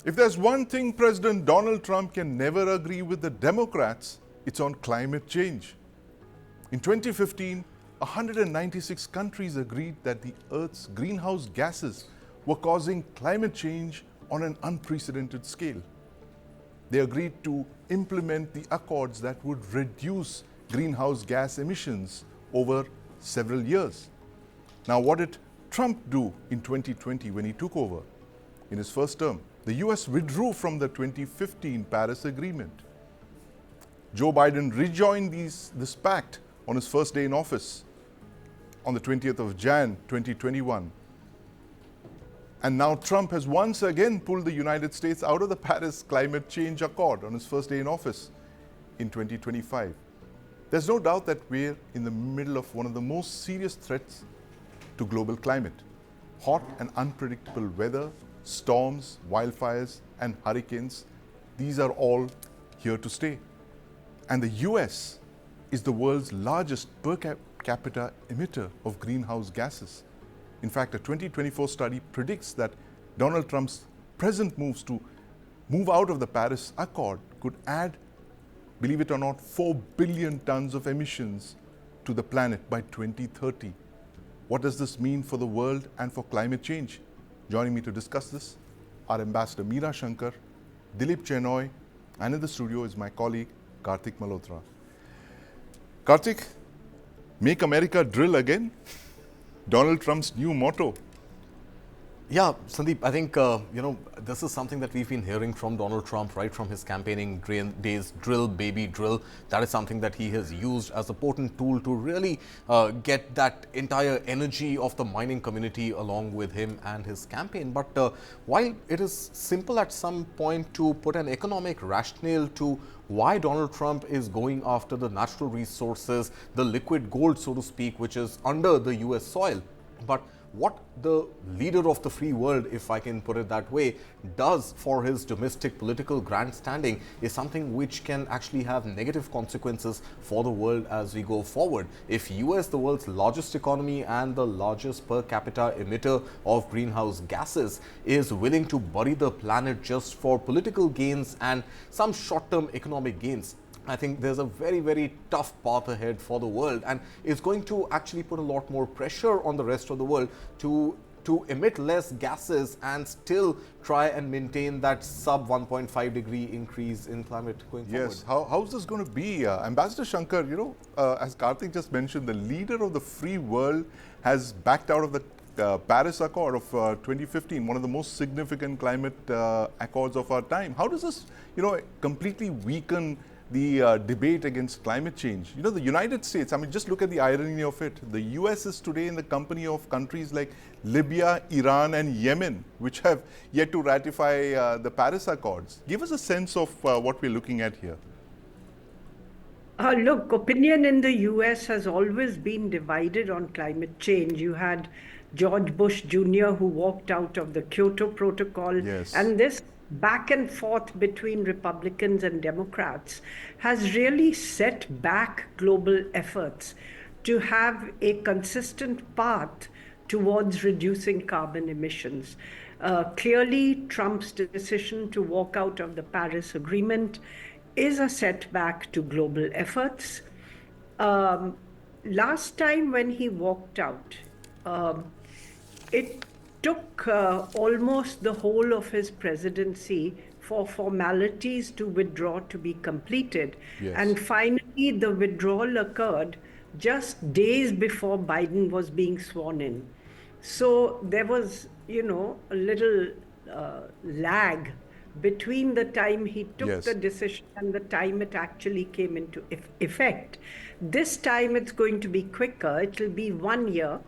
If there's one thing President Donald Trump can never agree with the Democrats, it's on climate change. In 2015, 196 countries agreed that the Earth's greenhouse gases were causing climate change on an unprecedented scale. They agreed to implement the accords that would reduce greenhouse gas emissions over several years. Now, what did Trump do in 2020 when he took over? In his first term, the US withdrew from the 2015 Paris Agreement. Joe Biden rejoined this pact on his first day in office on the 20th of Jan 2021. And now Trump has once again pulled the United States out of the Paris Climate Change Accord on his first day in office in 2025. There's no doubt that we're in the middle of one of the most serious threats to global climate. Hot and unpredictable weather, storms, wildfires, and hurricanes, these are all here to stay. And the US is the world's largest per capita emitter of greenhouse gases. In fact, a 2024 study predicts that Donald Trump's present moves to move out of the Paris Accord could add, believe it or not, 4 billion tons of emissions to the planet by 2030. What does this mean for the world and for climate change? Joining me to discuss this are Ambassador Meera Shankar, Dilip Chenoy, and in the studio is my colleague Karthik Malhotra. Karthik, make America drill again? Donald Trump's new motto. Yeah, Sandeep, I think, this is something that we've been hearing from Donald Trump right from his campaigning days, drill, baby, drill. That is something that he has used as a potent tool to really get that entire energy of the mining community along with him and his campaign. But while it is simple at some point to put an economic rationale to why Donald Trump is going after the natural resources, the liquid gold, so to speak, which is under the US soil, but what the leader of the free world, if I can put it that way, does for his domestic political grandstanding is something which can actually have negative consequences for the world as we go forward. If US, the world's largest economy and the largest per capita emitter of greenhouse gases, is willing to bury the planet just for political gains and some short-term economic gains, I think there's a very, very tough path ahead for the world, and it's going to actually put a lot more pressure on the rest of the world to emit less gases and still try and maintain that sub 1.5 degree increase in climate going forward. Yes, how's this going to be? Ambassador Shankar, as Karthik just mentioned, the leader of the free world has backed out of the Paris Accord of 2015, one of the most significant climate accords of our time. How does this, completely weaken the debate against climate change? The United States, just look at the irony of it. The US is today in the company of countries like Libya, Iran, and Yemen, which have yet to ratify the Paris Accords. Give us a sense of what we're looking at here. Look, opinion in the US has always been divided on climate change. You had George Bush Jr., who walked out of the Kyoto Protocol, Yes. and this back and forth between Republicans and Democrats has really set back global efforts to have a consistent path towards reducing carbon emissions. Clearly, Trump's decision to walk out of the Paris Agreement is a setback to global efforts. Last time when he walked out, it took almost the whole of his presidency for formalities to withdraw to be completed. Yes. And finally, the withdrawal occurred just days before Biden was being sworn in. So there was, a little lag between the time he took Yes. the decision and the time it actually came into effect. This time it's going to be quicker. It will be 1 year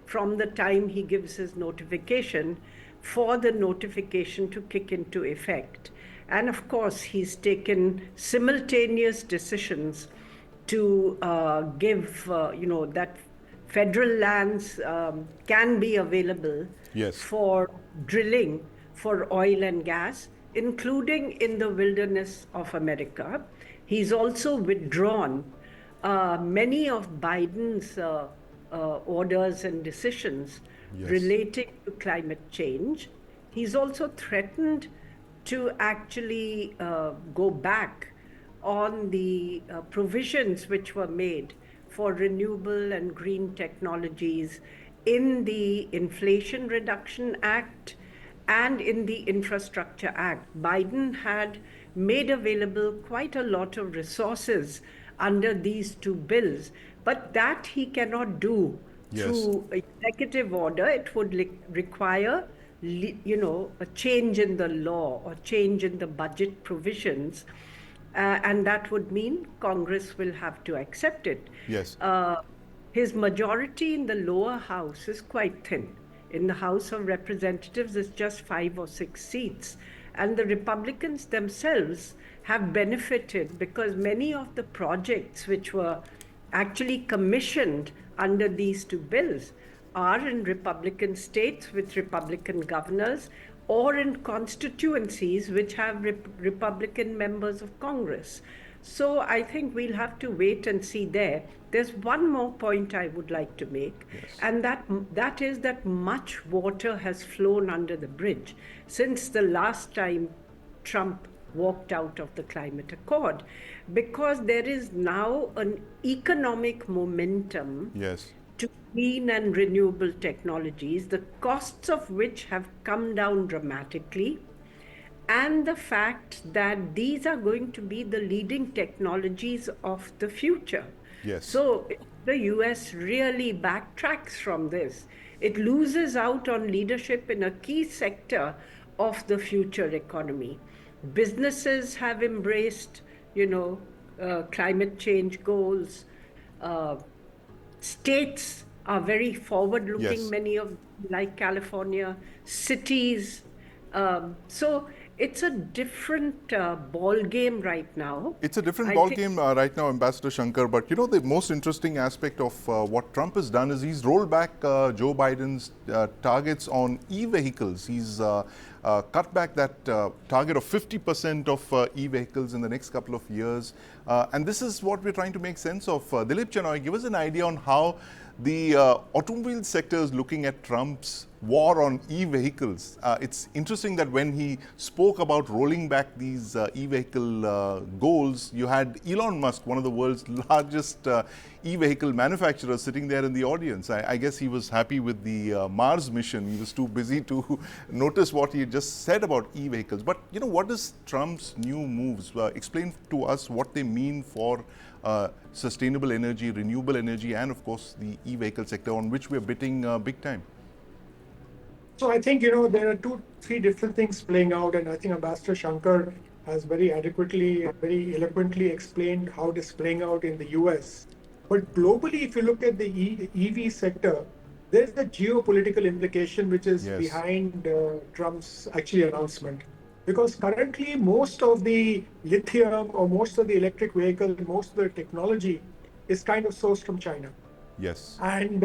from the time he gives his notification for the notification to kick into effect. And of course, he's taken simultaneous decisions to give, that federal lands can be available Yes. for drilling for oil and gas, including in the wilderness of America. He's also withdrawn many of Biden's orders and decisions Yes. relating to climate change. He's also threatened to actually go back on the provisions which were made for renewable and green technologies in the Inflation Reduction Act and in the Infrastructure Act. Biden had made available quite a lot of resources under these two bills, but that he cannot do through executive order. It would require, a change in the law or change in the budget provisions. And that would mean Congress will have to accept it. Yes. His majority in the lower house is quite thin. In the House of Representatives, it's just 5 or 6 seats. And the Republicans themselves have benefited because many of the projects which were actually commissioned under these two bills are in Republican states with Republican governors or in constituencies which have Republican members of Congress. So I think we'll have to wait and see there. There's one more point I would like to make, and that is that much water has flown under the bridge since the last time Trump walked out of the climate accord, because there is now an economic momentum to clean and renewable technologies, the costs of which have come down dramatically, and the fact that these are going to be the leading technologies of the future. So if the US really backtracks from this, it loses out on leadership in a key sector of the future economy. Businesses have embraced, climate change goals. States are very forward-looking, many of like California, cities. So it's a different ball game right now. It's a different ball game right now, Ambassador Shankar. But the most interesting aspect of what Trump has done is he's rolled back Joe Biden's targets on e-vehicles. He's cut back that target of 50% of e-vehicles in the next couple of years. And this is what we're trying to make sense of. Dilip Chanoy, give us an idea on how the automobile sector is looking at Trump's war on e-vehicles. It's interesting that when he spoke about rolling back these e-vehicle goals, you had Elon Musk, one of the world's largest e-vehicle manufacturers, sitting there in the audience. I guess he was happy with the Mars mission. He was too busy to notice what he just said about e-vehicles. But what is Trump's new moves? Explain to us what they mean for sustainable energy, renewable energy, and of course the e-vehicle sector, on which we're betting big time. So I think, there are 2-3 different things playing out, and I think Ambassador Shankar has very adequately, very eloquently explained how it is playing out in the US. But globally, if you look at the EV sector, there's the geopolitical implication which is behind Trump's actually announcement. Because currently, most of the lithium or most of the electric vehicle, most of the technology is kind of sourced from China. And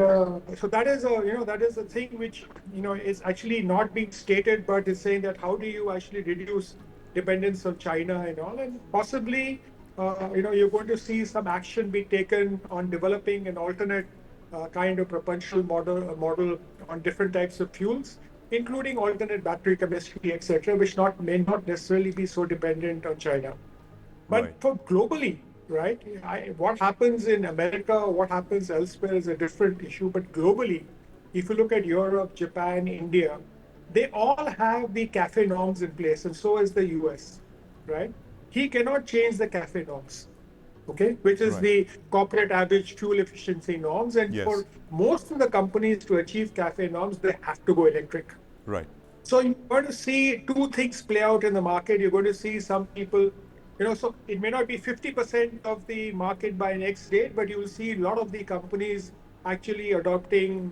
so that is a thing which is actually not being stated, but is saying that how do you actually reduce dependence on China and all, and possibly you're going to see some action be taken on developing an alternate kind of propulsion model on different types of fuels, including alternate battery chemistry, etc., which may not necessarily be so dependent on China. But for globally, what happens in America, what happens elsewhere is a different issue. But globally, if you look at Europe, Japan, India, they all have the CAFE norms in place, and so is the US, right? He cannot change the CAFE norms, which is the corporate average fuel efficiency norms. And for most of the companies to achieve CAFE norms, they have to go electric. So you're going to see 2 things play out in the market. You're going to see some people, so it may not be 50% of the market by next date, but you will see a lot of the companies actually adopting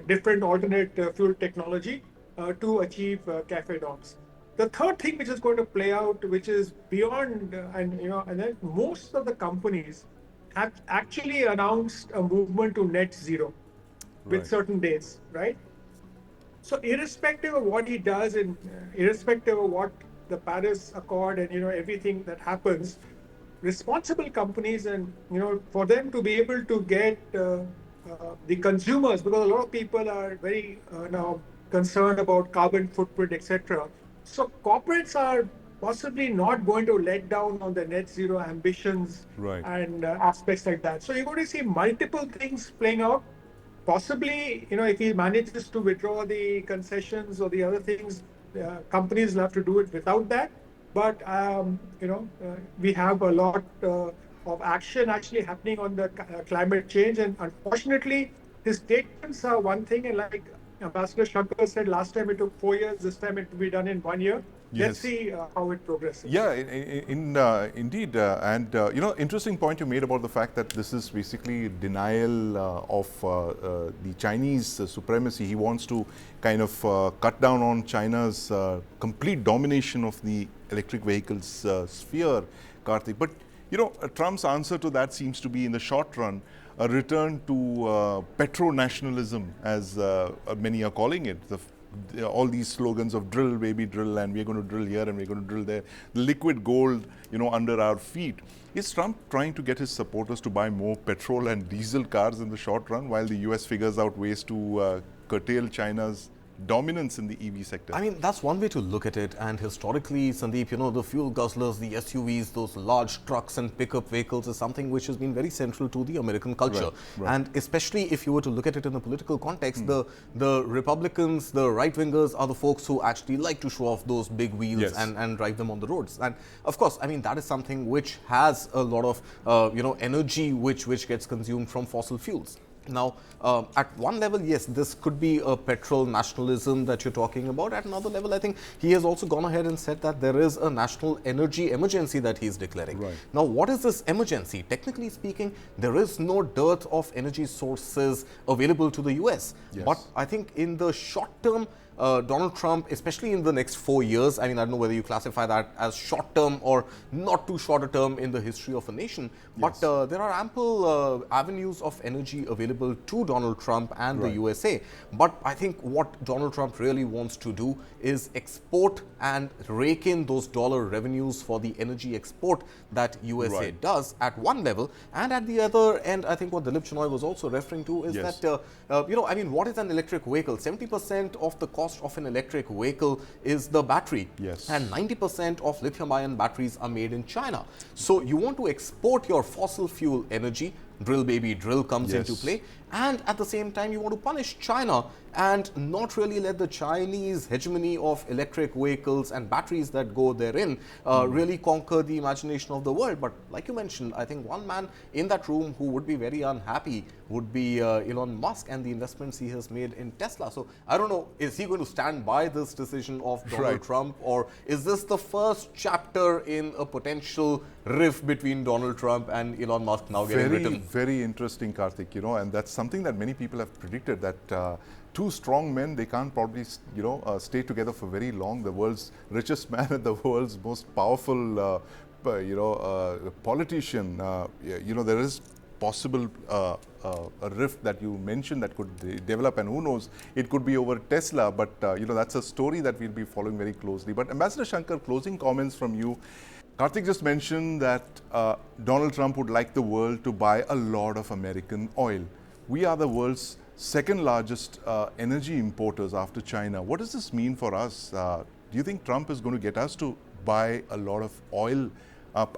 different alternate fuel technology to achieve CAFE norms. The third thing which is going to play out, which is beyond, and then most of the companies have actually announced a movement to net zero with certain dates, right? So irrespective of what he does and irrespective of what the Paris Accord and everything that happens, responsible companies and for them to be able to get the consumers, because a lot of people are very now concerned about carbon footprint, etc. So corporates are possibly not going to let down on the net zero ambitions Right. and aspects like that. So you're going to see multiple things playing out. Possibly, if he manages to withdraw the concessions or the other things, companies will have to do it without that. But we have a lot of action actually happening on the climate change, and unfortunately, his statements are one thing, and like Ambassador Shankar said last time, it took 4 years. This time, it will be done in 1 year. Let's Yes. see how it progresses. Yeah, indeed. And, interesting point you made about the fact that this is basically denial of the Chinese supremacy. He wants to kind of cut down on China's complete domination of the electric vehicles sphere, Karthik. But, Trump's answer to that seems to be, in the short run, a return to petro-nationalism, as many are calling it. All these slogans of drill, baby, drill, and we're going to drill here and we're going to drill there. The liquid gold, under our feet. Is Trump trying to get his supporters to buy more petrol and diesel cars in the short run while the US figures out ways to curtail China's dominance in the EV sector? I mean, that's one way to look at it. And historically, Sandeep, the fuel guzzlers, the SUVs, those large trucks and pickup vehicles is something which has been very central to the American culture. Right. And especially if you were to look at it in a political context, the Republicans, the right-wingers are the folks who actually like to show off those big wheels Yes. and drive them on the roads. And of course, I mean, that is something which has a lot of, energy which gets consumed from fossil fuels. Now, at one level, yes, this could be a petrol nationalism that you're talking about. At another level, I think he has also gone ahead and said that there is a national energy emergency that he is declaring. Right. Now, what is this emergency? Technically speaking, there is no dearth of energy sources available to the US. Yes. But I think in the short term, Donald Trump, especially in the next 4 years, I mean, I don't know whether you classify that as short term or not too short a term in the history of a nation, but Yes. there are ample avenues of energy available to Donald Trump and Right. the USA. But I think what Donald Trump really wants to do is export and rake in those dollar revenues for the energy export that USA Right. does at one level. And at the other end, I think what Dilip Chinoy was also referring to is Yes. that, I mean, what is an electric vehicle? 70% of the cost of an electric vehicle is the battery. Yes. And 90% of lithium-ion batteries are made in China. So you want to export your fossil fuel energy, drill baby drill comes Yes. into play, and at the same time you want to punish China and not really let the Chinese hegemony of electric vehicles and batteries that go therein really conquer the imagination of the world. But like you mentioned, I think one man in that room who would be very unhappy would be Elon Musk and the investments he has made in Tesla. So I don't know, is he going to stand by this decision of Donald Right. Trump, or is this the first chapter in a potential rift between Donald Trump and Elon Musk now getting Very, written? very interesting, Karthik, and that's something that many people have predicted, that two strong men, they can't probably, stay together for very long. The world's richest man and the world's most powerful, politician, there is possible a rift that you mentioned that could develop, and who knows, it could be over Tesla, but that's a story that we'll be following very closely. But Ambassador Shankar, closing comments from you. Karthik just mentioned that Donald Trump would like the world to buy a lot of American oil. We are the world's second largest energy importers after China. What does this mean for us? Do you think Trump is going to get us to buy a lot of oil?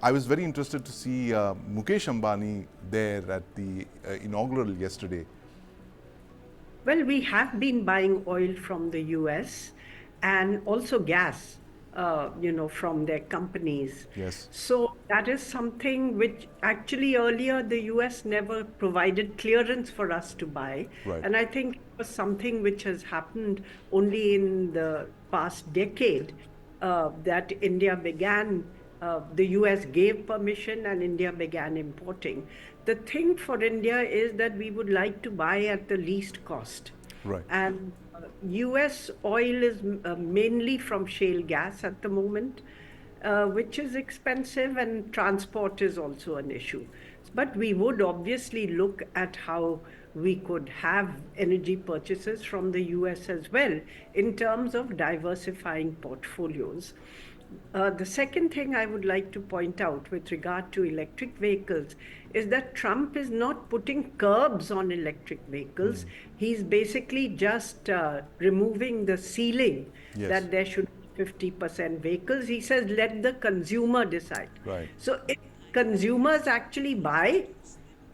I was very interested to see Mukesh Ambani there at the inaugural yesterday. Well, we have been buying oil from the US and also gas, from their companies. Yes. So that is something which actually earlier the US never provided clearance for us to buy. Right. And I think it was something which has happened only in the past decade, that India began, the US gave permission and India began importing. The thing for India is that we would like to buy at the least cost. Right. And US oil is mainly from shale gas at the moment, which is expensive, and transport is also an issue. But we would obviously look at how we could have energy purchases from the US as well in terms of diversifying portfolios. The second thing I would like to point out with regard to electric vehicles is that Trump is not putting curbs on electric vehicles. He's basically just removing the ceiling Yes. that there should be 50% vehicles. He says, let the consumer decide. Right. So if consumers actually buy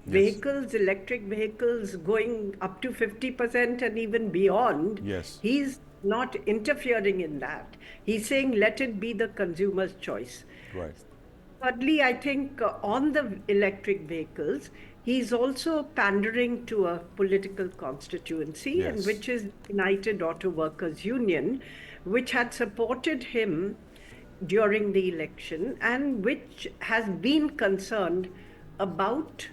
Yes. vehicles, electric vehicles going up to 50% and even beyond, Yes. he's not interfering in that. He's saying, let it be the consumer's choice. Right. Thirdly, I think on the electric vehicles, he's also pandering to a political constituency, and Yes. which is United Auto Workers Union, which had supported him during the election and which has been concerned about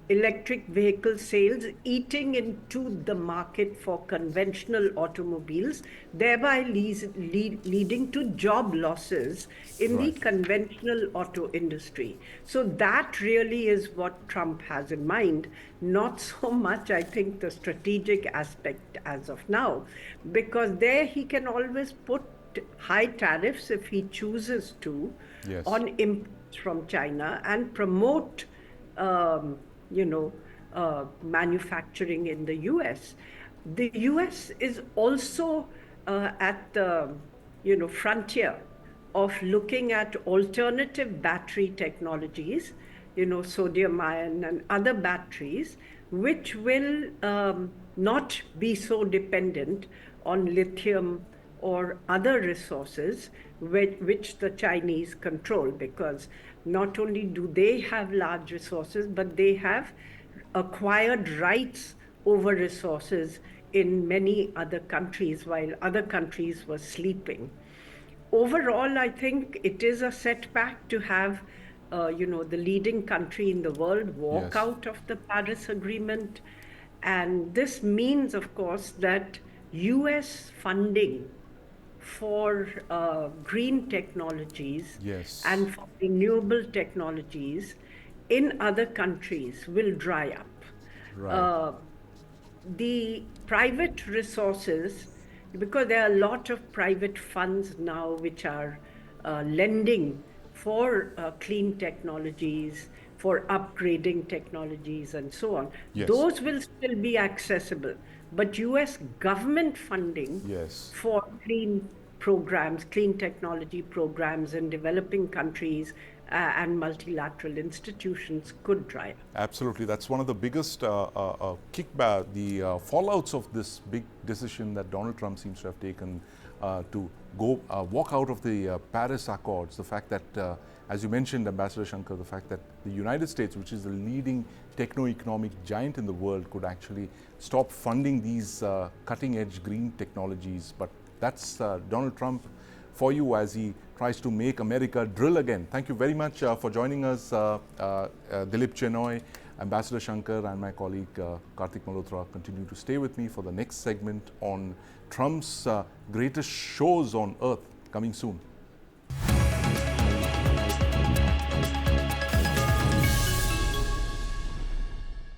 electric vehicle sales eating into the market for conventional automobiles, thereby leading to job losses in the Right. conventional auto industry. So that really is what Trump has in mind, not so much, I think, the strategic aspect as of now, because there he can always put high tariffs if he chooses to Yes. on imports from China and promote um, manufacturing in the US. The US is also at the, frontier of looking at alternative battery technologies, sodium ion and other batteries, which will not be so dependent on lithium or other resources which the Chinese control, because not only do they have large resources, but they have acquired rights over resources in many other countries while other countries were sleeping. Overall, I think it is a setback to have, the leading country in the world walk Yes. out of the Paris Agreement. And this means, of course, that US funding for green technologies Yes. and for renewable technologies in other countries will dry up. Right. The private resources, because there are a lot of private funds now which are lending for clean technologies, for upgrading technologies, and so on. Yes. Those will still be accessible. But US government funding Yes. for clean programs, clean technology programs in developing countries and multilateral institutions could dry up. Absolutely. That's one of the biggest kickback, the fallouts of this big decision that Donald Trump seems to have taken to go walk out of the Paris Accords. The fact that, as you mentioned, Ambassador Shankar, the fact that the United States, which is the leading techno-economic giant in the world, could actually stop funding these cutting-edge green technologies. But that's Donald Trump for you as he tries to make America drill again. Thank you very much for joining us, Dilip Chenoy, Ambassador Shankar, and my colleague Karthik Malhotra. Continue to stay with me for the next segment on Trump's greatest shows on earth, coming soon.